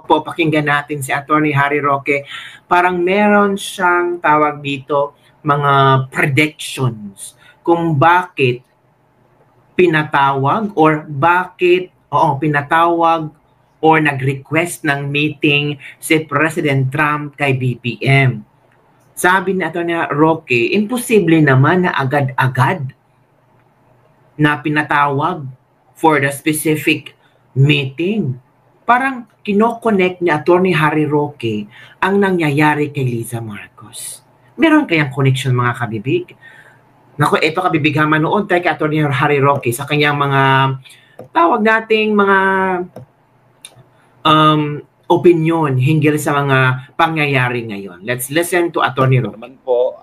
po, pakinggan natin si Attorney Harry Roque. Parang meron siyang tawag dito, mga predictions kung bakit pinatawag or nag-request ng meeting si President Trump kay BBM. Sabi ni Atty. Roque, imposible naman na agad-agad na pinatawag for the specific meeting. Parang kinoconnect ni Atty. Harry Roque ang nangyayari kay Liza Marcos. Meron kayang connection, mga kabibig? Naku, ito kabibig ha, manood tayo kay Atty. Harry Roque sa kanyang mga tawag nating mga opinion hinggil sa mga pangyayari ngayon. Let's listen to Atty. Roque. Naman po,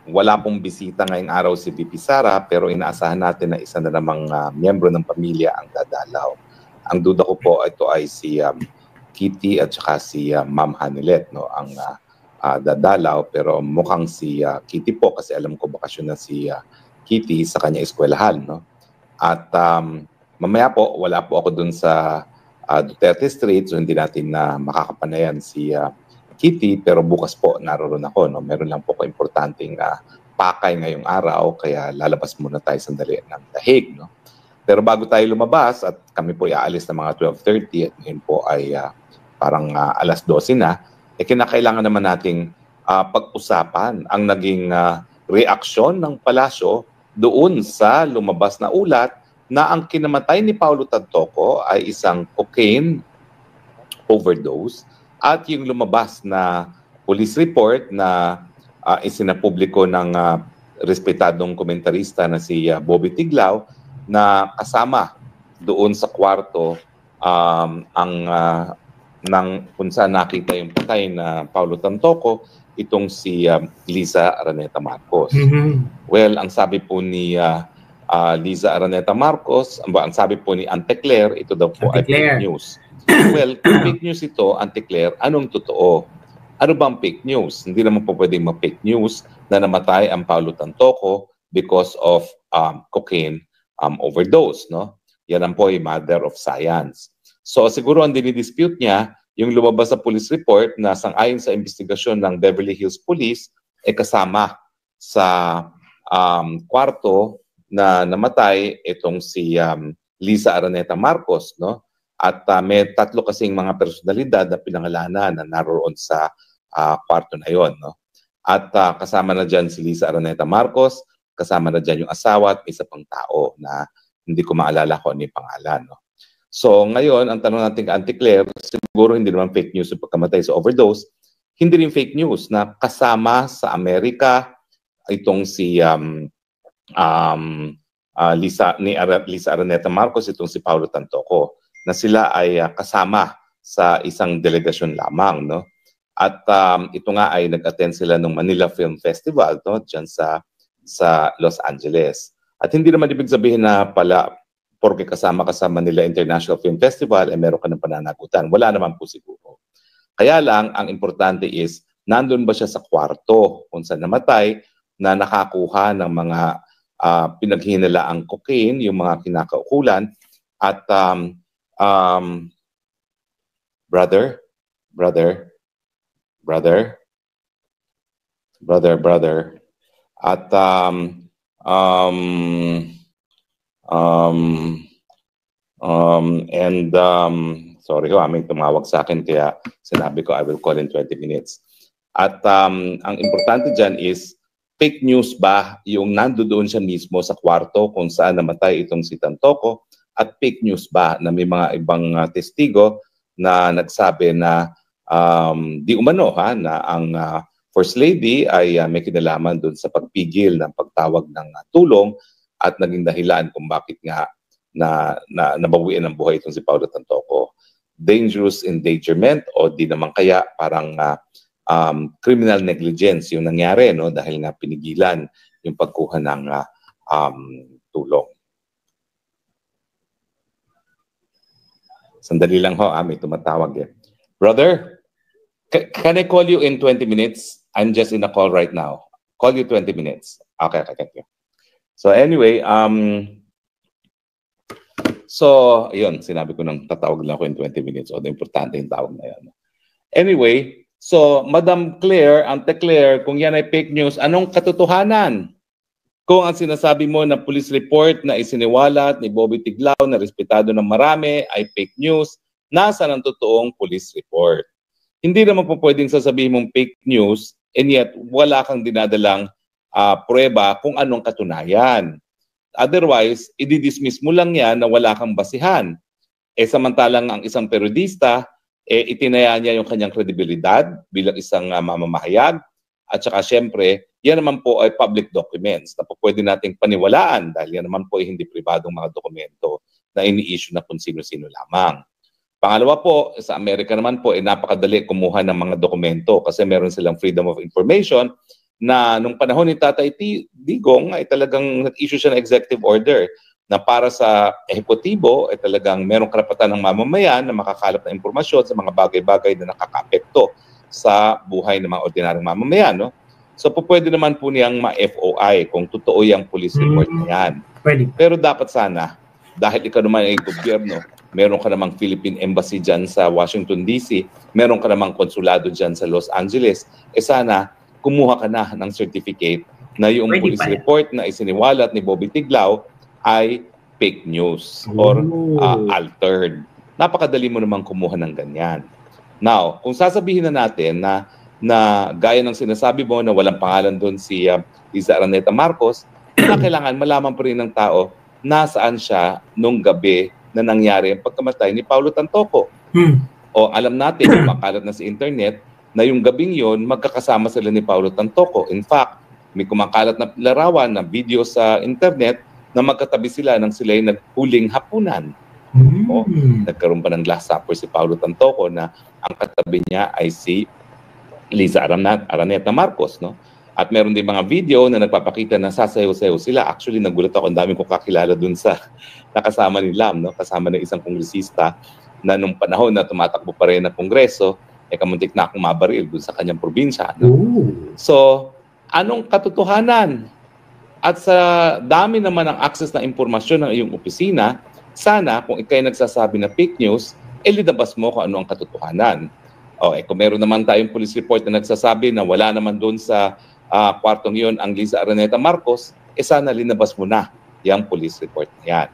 wala pong bisita ngayong araw si VP Sara, pero inaasahan natin na isa na namang miyembro ng pamilya ang dadalaw. Ang duda ko po, ito ay si Kitty at saka si Ma'am Hanilet, no, ang dadalaw, pero mukhang si Kitty po, kasi alam ko bakasyon na si Kitty sa kanya eskwelahan, no? At mamaya po, wala po ako dun sa Duterte Street, so hindi natin na makakapanayan si Kitty, pero bukas po naroon ako, no? Meron lang po importanteng pakay ngayong araw, kaya lalabas muna tayo sandali ng dahig, no? Pero bago tayo lumabas, at kami po aalis na mga 12:30, at ngayon po ay parang alas 12 na, kinakailangan naman nating pag-usapan ang naging reaksyon ng palasyo doon sa lumabas na ulat na ang kinamatay ni Paulo Tantoco ay isang cocaine overdose, at yung lumabas na police report na isinapubliko ng respetadong komentarista na si Bobby Tiglao, na kasama doon sa kwarto ng kung saan nakita yung patay na Paulo Tantoco, itong si Liza Araneta Marcos. Well, ang sabi po ni Liza Araneta Marcos, ang sabi po ni Ante Claire, ito daw po ay fake news. Well, kung fake news ito, Ante Claire, anong totoo? Ano bang fake news? Hindi naman po pwedeng ma-fake news na namatay ang Paulo Tantoco because of cocaine overdose, no? Yan ang po ay mother of science. So siguro ang dinidispute niya, yung lumabas sa police report na sang-ayon sa investigasyon ng Beverly Hills Police, kasama sa kwarto na namatay itong si Liza Araneta Marcos, no? At may tatlo kasing mga personalidad na pinangalanan na naroon sa kwarto na yon, no? At kasama na dyan si Liza Araneta Marcos, kasama na dyan yung asawa at isa pang tao na hindi ko maalala kung ano yung pangalan, no? So ngayon, ang tanong natin kay Ante Claire, siguro hindi naman fake news yung pagkamatay sa overdose, hindi rin fake news na kasama sa Amerika itong si Liza Araneta Marcos, itong si Paulo Tantoco, na sila ay kasama sa isang delegasyon lamang, no? At ito nga ay nag-attend sila ng Manila Film Festival, no, diyan sa Los Angeles. At hindi naman ibig sabihin na pala porque kasama ka sa Manila International Film Festival meron ka ng pananagutan. Wala naman po siguro. Kaya lang, ang importante is, nandun ba siya sa kwarto kung saan namatay na nakakuha ng mga pinaghinalaang cocaine, yung mga kinakaukulan, at brother, at sorry ho, may tumawag sa akin kaya sinabi ko I will call in 20 minutes. At ang importante dyan is, fake news ba yung nandoon siya mismo sa kwarto kung saan namatay itong si Tantoco, at fake news ba na may mga ibang testigo na nagsabi na di umano na ang First Lady ay may kinalaman doon sa pagpigil ng pagtawag ng tulong at naging dahilan kung bakit nga nabawian ng buhay itong si Paulo Tantoco. Dangerous endangerment o di naman kaya parang criminal negligence yung nangyari, no, dahil nga pinigilan yung pagkuha ng tulong. Sandali lang ho, may tumatawag eh. Brother, can I call you in 20 minutes? I'm just in a call right now. Call you 20 minutes. Okay, thank you. So anyway, So, yun, sinabi ko nang tatawag lang ako in 20 minutes. O, importante yung tawag na yun. Anyway, so, Madam Claire, Ante Claire, kung yan ay fake news, anong katotohanan? Kung ang sinasabi mo na police report na isiniwalat ni Bobby Tiglao na respetado ng marami ay fake news, nasa ng totoong police report? Hindi naman po pwedeng sasabihin mong fake news and yet wala kang dinadalang pruweba kung anong katunayan. Otherwise, i-dismiss mo lang yan na wala kang basihan. Samantalang ang isang periodista, itinaya niya yung kanyang kredibilidad bilang isang mamamahayag. At saka syempre, yan naman po ay public documents na po pwede nating paniwalaan dahil yan naman po ay hindi pribadong mga dokumento na ini-issue na kung sino-sino lamang. Pangalawa po, sa Amerika naman po, napakadali kumuha ng mga dokumento kasi meron silang freedom of information na nung panahon ni Tatay Digong ay talagang nag-issue siya ng executive order na para sa ehekutibo ay talagang merong karapatan ng mamamayan na makakalap ng impormasyon sa mga bagay-bagay na nakakaapekto sa buhay ng mga ordinaryong mamamayan. No? So pwede naman po niyang ma-FOI kung totoo yung police report na yan. Pero dapat sana, dahil ikaw naman ay gobyerno, meron ka namang Philippine Embassy dyan sa Washington DC, meron ka namang konsulado dyan sa Los Angeles, sana kumuha ka na ng certificate na yung police report na isiniwalat ni Bobby Tiglao ay fake news or altered. Napakadali mo namang kumuha ng ganyan. Now, kung sasabihin na natin na gaya ng sinasabi mo na walang pangalan doon si Liza Araneta Marcos, kailangan malaman pa rin ng tao nasaan siya nung gabi na nangyari ang pagkamatay ni Paulo Tantoco. O alam natin, makalat na sa internet, na yung gabing yon magkakasama sila ni Paulo Tantoco. In fact, may kumakalat na larawan na video sa internet na magkatabi sila nang sila'y naghuling hapunan. O, nagkaroon pa ng last supper si Paulo Tantoco na ang katabi niya ay si Liza Araneta Marcos. No? At meron din mga video na nagpapakita na sasayaw-sayaw sila. Actually, nagulat ako, ang dami kong kakilala dun sa nakasama ni Lam, no? Kasama ng isang kongresista na nung panahon na tumatakbo pa rin na kongreso, kamuntik na akong mabaril dun sa kanyang probinsya. No? So, anong katotohanan? At sa dami naman ng access na impormasyon ng iyong opisina, sana kung ikay nagsasabi na fake news, linabas mo kung ano ang katotohanan. Kung meron naman tayong police report na nagsasabi na wala naman doon sa kwartong yun ang Liza Araneta Marcos, sana linabas mo na yung police report yan.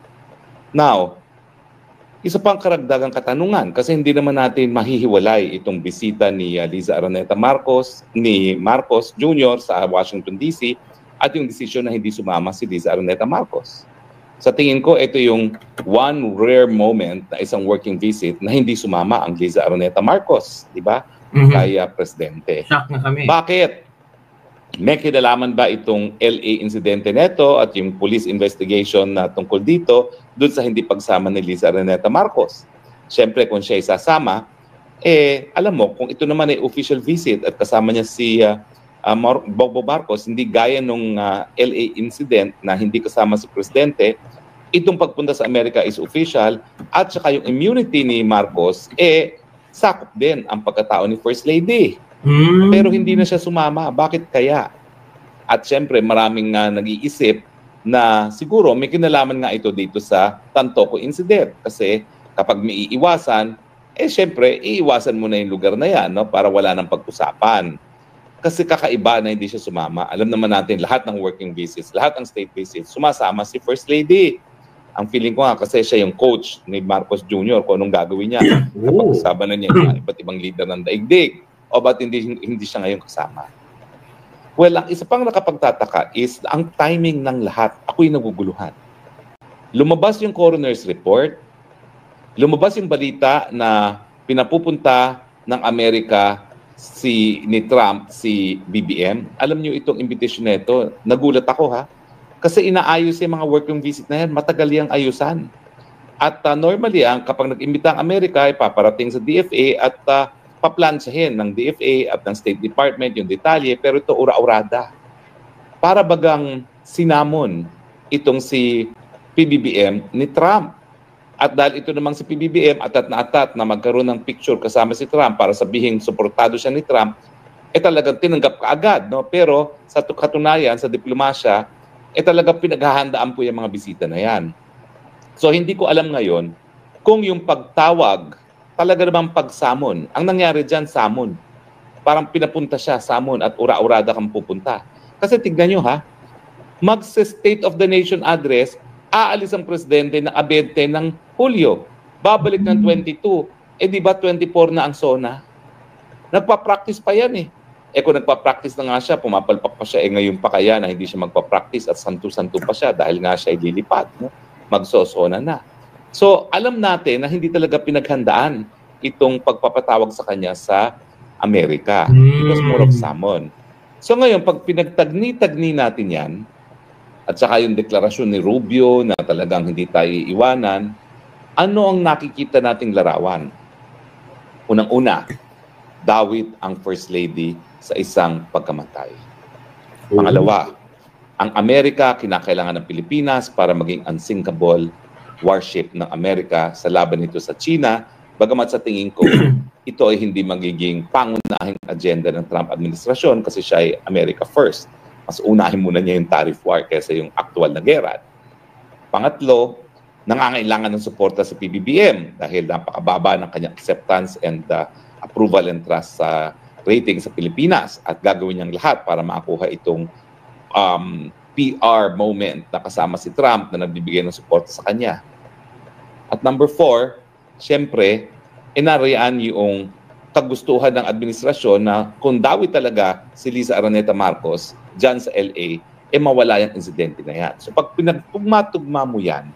Now, isa pang karagdagang katanungan kasi hindi naman natin mahihiwalay itong bisita ni Liza Araneta Marcos, ni Marcos Jr. sa Washington DC at yung desisyon na hindi sumama si Liza Araneta Marcos. Sa tingin ko, ito yung one rare moment na isang working visit na hindi sumama ang Liza Araneta Marcos, di ba? Kaya presidente. Shock na kami. Bakit? May kinalaman ba itong LA insidente neto at yung police investigation na tungkol dito doon sa hindi pagsama ni Liza Araneta Marcos? Siyempre, kung siya isasama, alam mo, kung ito naman ay official visit at kasama niya si Bobo Marcos, hindi gaya nung LA incident na hindi kasama si Presidente, itong pagpunta sa Amerika is official at saka yung immunity ni Marcos, sakop din ang pagkatao ni First Lady. Pero hindi na siya sumama. Bakit kaya? At syempre, maraming nag-iisip na siguro may kinalaman nga ito dito sa Tantoco incident. Kasi kapag may iiwasan, syempre, iiwasan mo na yung lugar na yan, no? Para wala nang pag-usapan. Kasi kakaiba na hindi siya sumama. Alam naman natin, lahat ng working visits, lahat ng state visits, sumasama si First Lady. Ang feeling ko nga kasi siya yung coach ni Marcos Jr. kung anong gagawin niya. Kapag kasama na niya yung iba't ibang leader ng daigdig. O ba't hindi siya ngayon kasama? Well, ang isa pang nakapagtataka is ang timing ng lahat. Ako'y naguguluhan. Lumabas yung coroner's report. Lumabas yung balita na pinapupunta ng Amerika ni Trump, si BBM. Alam niyo itong invitation na ito, nagulat ako ha. Kasi inaayos yung mga working visit na yan, matagal yung ayusan. At normally, kapag nag-imbita ang Amerika, paparating sa DFA at paplansyahin ng DFA at ng State Department yung detalye, pero ito ura-urada. Para bagang sinamon itong si PBBM ni Trump. At dahil ito namang si PBBM atat na magkaroon ng picture kasama si Trump para sabihin suportado siya ni Trump, talagang tinanggap kaagad. No? Pero sa katunayan, sa diplomasya, talagang pinaghahandaan po yung mga bisita na yan. So hindi ko alam ngayon kung yung pagtawag talaga namang pagsamon. Ang nangyari dyan, samon. Parang pinapunta siya, samon, at ura-urada kang pupunta. Kasi tignan nyo ha, mag-State of the Nation address, aalis ang presidente ng 20 ng Hulyo. Babalik ng 22. Eh di ba 24 na ang SONA? Nagpa-practice pa yan eh. Eh kung nagpa-practice na nga siya, pumapalpak pa siya, eh ngayon pa kaya na hindi siya magpa-practice at santo-santo pa siya dahil nga siya ay lilipat. No? Magsosona na. So alam natin na hindi talaga pinaghandaan itong pagpapatawag sa kanya sa Amerika. It was more of summon. So ngayon, pag pinagtagni-tagni natin yan, at saka yung deklarasyon ni Rubio na talagang hindi tayo iiwanan, ano ang nakikita nating larawan? Unang-una, dawit ang First Lady sa isang pagkamatay. Pangalawa, ang Amerika kinakailangan ng Pilipinas para maging unsinkable warship ng Amerika sa laban nito sa China, bagamat sa tingin ko, ito ay hindi magiging pangunahing agenda ng Trump administrasyon kasi siya ay America first. Mas unahin muna niya yung tariff war kaysa yung actual na gera. Pangatlo, nangangailangan ng suporta sa PBBM dahil napakababa ng kanyang acceptance and approval and trust sa rating sa Pilipinas at gagawin niyang lahat para makakuha itong PR moment na kasama si Trump na nagbibigay ng suporta sa kanya. At number 4, siyempre, inarian yung kagustuhan ng administrasyon na kung dawi talaga si Liza Araneta Marcos dyan sa LA, mawala yung insidente na yan. So pag pinagtugma-tugma mo yan,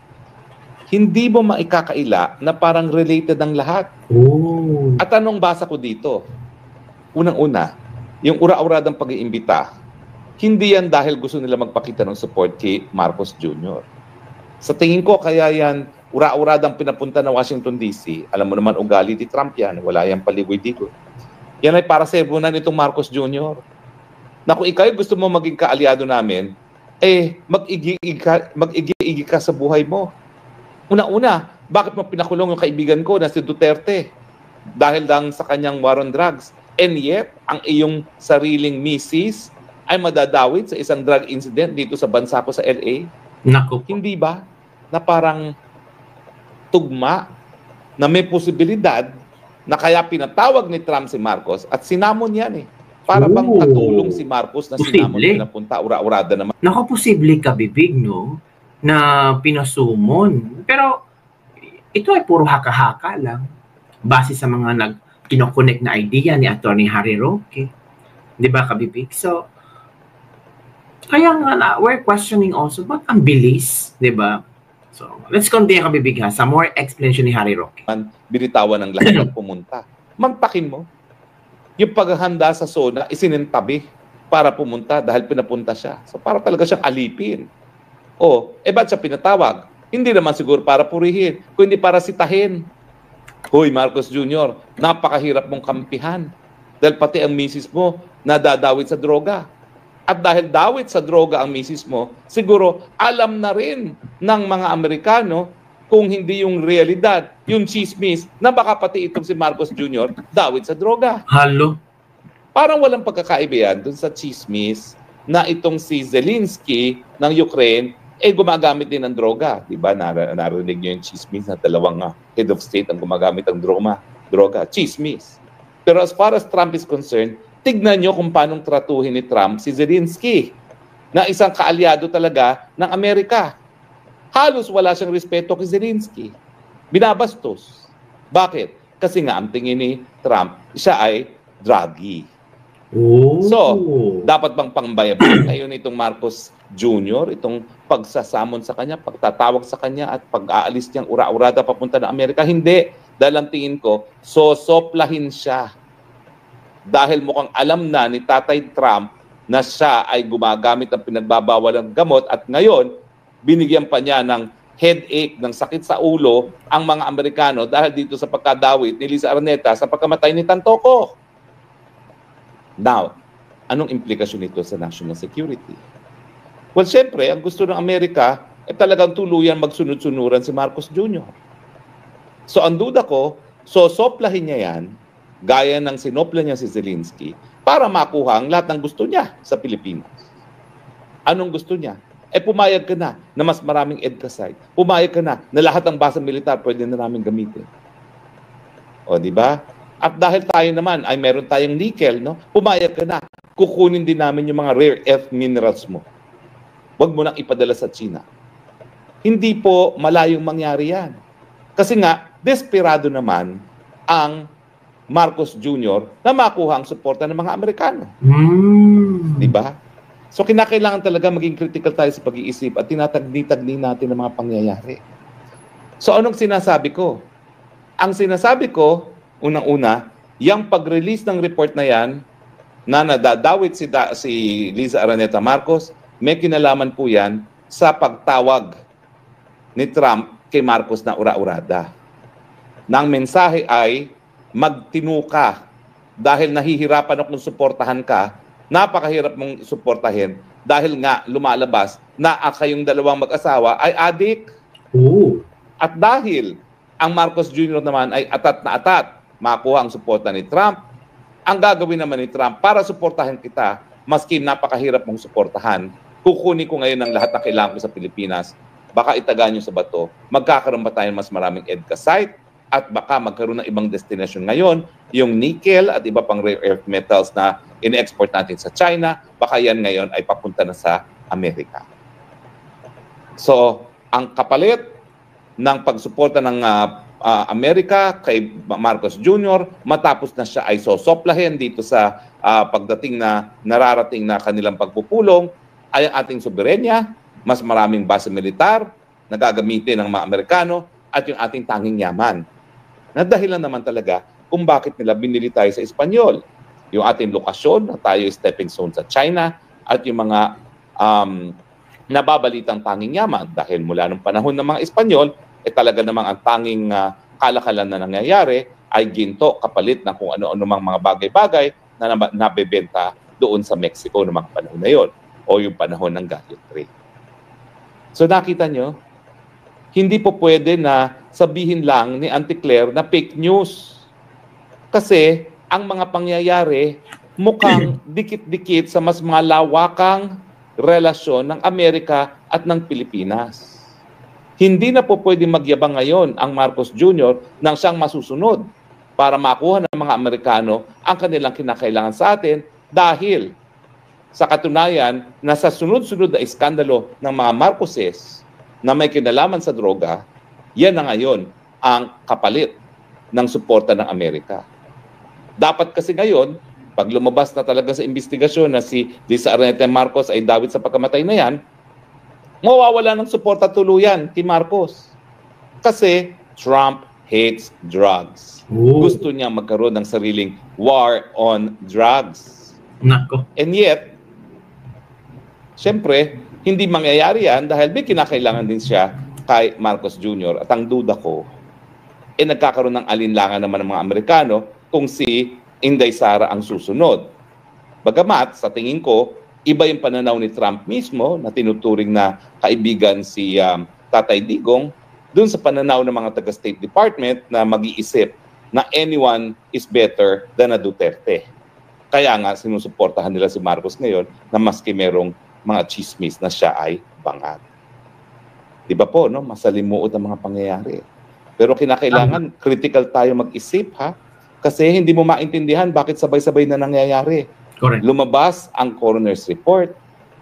hindi mo maikakaila na parang related ang lahat. Oh. At anong basa ko dito? Unang-una, yung ura-uradang pag-iimbita, hindi yan dahil gusto nila magpakita ng support kay Marcos Jr. Sa tingin ko, kaya yan ura-uradang pinapunta na Washington DC. Alam mo naman, ugali ni Trump yan. Wala yan paligoy-digoy. Yan ay para sa ibunan nitong Marcos Jr. Na kung ikaw gusto mo maging kaalyado namin, mag-igi-igi ka sa buhay mo. Una-una, bakit mo pinakulong yung kaibigan ko na si Duterte? Dahil lang sa kanyang war on drugs. And yet, ang iyong sariling misis ay madadawit sa isang drug incident dito sa bansa ko sa LA? Naku. Hindi ba? Na parang tugma na may posibilidad na kaya pinatawag ni Trump si Marcos at sinamon yan eh. Para bang katulong si Marcos na sinamon na punta, ura-urada naman. Naku, posible ka, bibig, no? Na pinasumon. Pero ito ay puro haka-haka lang. Base sa mga kinokonek na idea ni Attorney Harry Roque. Di ba, kabibig? So, kaya nga we're questioning also, ba't ang bilis? Di ba? So, let's continue, kabibig, ha, sa more explanation ni Harry Roque. Binitawan ng lahat ng pumunta. Magpakin mo. Yung paghahanda sa SONA, isinintabi para pumunta dahil pinapunta siya. So, para talaga siyang alipin. Ba't siya pinatawag? Hindi naman siguro para purihin, kundi para sitahin. Hoy, Marcos Jr., napakahirap mong kampihan. Dahil pati ang misis mo nadadawit sa droga. At dahil dawit sa droga ang misis mo, siguro alam na rin ng mga Amerikano kung hindi yung realidad, yung chismis, na baka pati itong si Marcos Jr. dawit sa droga. Halo? Parang walang pagkakaiba yan dun sa chismis na itong si Zelensky ng Ukraine gumagamit din ng droga. Diba? Narinig nyo yung chismis na dalawang head of state ang gumagamit ng droga. Chismis. Pero as far as Trump is concerned, tignan nyo kung paano tratuhin ni Trump si Zelensky na isang kaalyado talaga ng Amerika. Halos wala siyang respeto kay Zelensky. Binabastos. Bakit? Kasi nga ang tingin ni Trump, siya ay druggy. So, dapat bang pangbayabang ngayon itong Marcos Jr., itong pagsasamon sa kanya, pagtatawag sa kanya at pag-aalis niyang ura-urada papunta ng Amerika? Hindi. Dahil ang tingin ko, sosoplahin siya. Dahil mukhang alam na ni Tatay Trump na siya ay gumagamit ng pinagbabawal ng gamot at ngayon, binigyan pa niya ng headache, ng sakit sa ulo ang mga Amerikano dahil dito sa pagkadawit ni Liza Araneta sa pagkamatay ni Tantoco. Now, anong implikasyon nito sa national security? Well, siyempre, ang gusto ng Amerika ay talagang tuluyan magsunod-sunuran si Marcos Jr. So, ang duda ko, sosoplahin niya yan gaya ng sinopla niya si Zelensky para makuha ang lahat ng gusto niya sa Pilipinas. Anong gusto niya? pumayag ka na mas maraming EDCA site. Pumayag ka na lahat ng base militar pwede na namin gamitin. O, di ba? At dahil tayo naman ay meron tayong nickel, no? Pumayag ka na. Kukunin din namin yung mga rare earth minerals mo. Huwag mo nang ipadala sa China. Hindi po malayong mangyari yan. Kasi nga, desperado naman ang Marcos Jr. na makuha ang suporta ng mga Amerikano. Di ba? So kinakailangan talaga maging critical tayo sa pag-iisip at tinatagni-tagni natin ang mga pangyayari. So anong sinasabi ko? Ang sinasabi ko, unang-una, yung pag-release ng report na yan, na nadadawit si Liza Araneta Marcos, may kinalaman po yan sa pagtawag ni Trump kay Marcos na ura-urada. Nang mensahe ay, magtinuka dahil nahihirapan akong suportahan ka, napakahirap mong suportahin dahil nga lumalabas na kayong dalawang mag-asawa ay adik. At dahil ang Marcos Jr. naman ay atat na atat, makuha ang suporta ni Trump, ang gagawin naman ni Trump para suportahan kita, maski napakahirap mong suportahan, kukunin ko ngayon ang lahat na kailangan ko sa Pilipinas, baka itaga nyo sa bato, magkakaroon ba tayo mas maraming EDCA site, at baka magkaroon ng ibang destination ngayon, yung nickel at iba pang rare earth metals na in-export natin sa China, baka yan ngayon ay papunta na sa Amerika. So, ang kapalit ng pagsuporta ng Amerika kay Marcos Jr. matapos na siya ay sosoplahin dito sa pagdating na nararating na kanilang pagpupulong, ay ang ating soberenya, mas maraming base militar na gagamitin ng mga Amerikano at yung ating tanging yaman. Na dahilan naman talaga kung bakit nila binili tayo sa Espanyol. Yung ating lokasyon na tayo stepping stone sa China at yung mga nababalitang tanging yaman dahil mula nung panahon ng mga Espanyol, talaga namang ang tanging kalakalan na nangyayari ay ginto kapalit ng kung ano-ano mga bagay-bagay na nabebenta doon sa Mexico noong mga panahon na yon o yung panahon ng Galliot Trade. So nakita nyo, hindi po pwede na sabihin lang ni Auntie Claire na fake news. Kasi ang mga pangyayari mukhang dikit-dikit sa mas malawakang relasyon ng Amerika at ng Pilipinas. Hindi na po pwede magyabang ngayon ang Marcos Jr. nang siyang masusunod para makuha ng mga Amerikano ang kanilang kinakailangan sa atin dahil sa katunayan na sa sunod-sunod na iskandalo ng mga Marcoses na may kinalaman sa droga, yan na ngayon ang kapalit ng suporta ng Amerika. Dapat kasi ngayon, pag lumabas na talaga sa investigasyon na si Liza Araneta Marcos ay dawit sa pagkamatay na yan, mawawala ng suporta tuluyan kay Marcos. Kasi Trump hates drugs. Gusto niya magkaroon ng sariling war on drugs. Nako. And yet, syempre, hindi mangyayari yan dahil may kinakailangan din siya kay Marcos Jr. At ang duda ko, nagkakaroon ng alinlangan naman ng mga Amerikano kung si Inday Sara ang susunod. Bagamat, sa tingin ko, iba yung pananaw ni Trump mismo na tinuturing na kaibigan si Tatay Digong dun sa pananaw ng mga taga-State Department na mag-iisip na anyone is better than a Duterte. Kaya nga, sinusuportahan nila si Marcos ngayon na maski merong mga chismis na siya ay bangag. Di ba po, no? Masalimuot ang mga pangyayari. Pero kinakailangan, critical tayo mag-isip, ha? Kasi hindi mo maintindihan bakit sabay-sabay na nangyayari. Correct. Lumabas ang coroner's report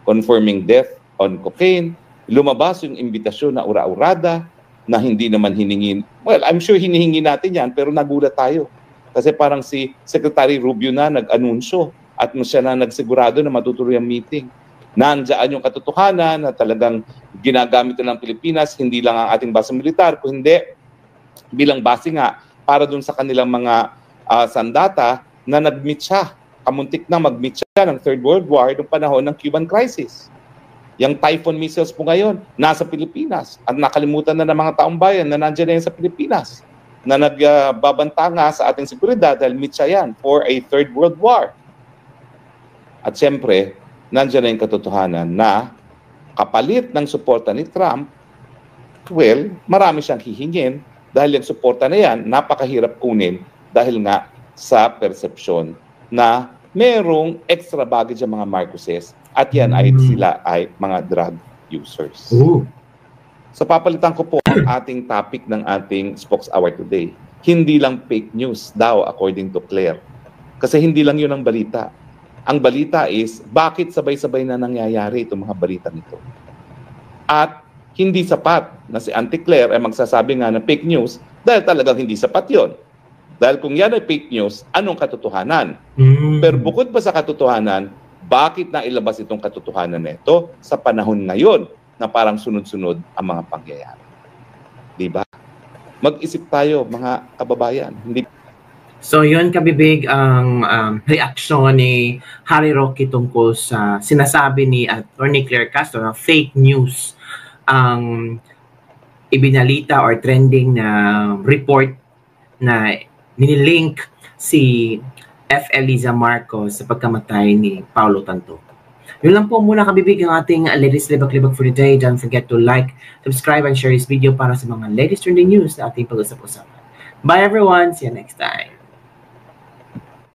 confirming death on cocaine. Lumabas yung imbitasyon na ura-urada na hindi naman hiningin. Well, I'm sure hinihingi natin yan, pero nagulat tayo. Kasi parang si Secretary Rubio na nag-anunsyo at siya na nagsigurado na matutuloy ang meeting. Nandiyan yung katotohanan na talagang ginagamit ng Pilipinas, hindi lang ang ating base militar, kundi bilang base nga para dun sa kanilang mga sandata na nag-meet siya. Kamuntik na mag-meet siya ng Third World War noong panahon ng Cuban Crisis. Yung Typhoon missiles po ngayon, nasa Pilipinas. At nakalimutan na ng mga taong bayan na nandiyan na yan sa Pilipinas. Na nagbabanta nga sa ating seguridad dahil meet siya yan for a Third World War. At siyempre, nandiyan na yung katotohanan na kapalit ng suporta ni Trump, well, marami siyang hihingin dahil yung suporta na yan, napakahirap kunin dahil nga sa persepsyon na merong extra baggage ang mga Marcoses at yan ay sila ay mga drug users. Ooh. So papalitan ko po ang ating topic ng ating Spokes Hour today. Hindi lang fake news daw according to Claire. Kasi hindi lang yun ang balita. Ang balita is bakit sabay-sabay na nangyayari itong mga balita nito. At hindi sapat na si Auntie Claire ay magsasabi nga ng fake news dahil talagang hindi sapat yon. Dahil kung yan ay fake news, anong katotohanan? Pero bukod pa sa katotohanan, bakit na ilabas itong katotohanan na ito sa panahon ngayon na parang sunod-sunod ang mga pangyayari? Diba? Mag-isip tayo, mga kababayan. Hindi. So yun, kabibig, ang reaksyon ni Harry Roque tungkol sa sinasabi ni Attorney Claire Castro na fake news ang ibinalita or trending na report na nililink si F. Eliza Marcos sa pagkamatay ni Paulo Tanto. Yun lang po muna, kabibig, ang ating latest libak-libak for today. Don't forget to like, subscribe, and share this video para sa mga latest trending news na ating pag-usap-usapan. Bye everyone! See you next time!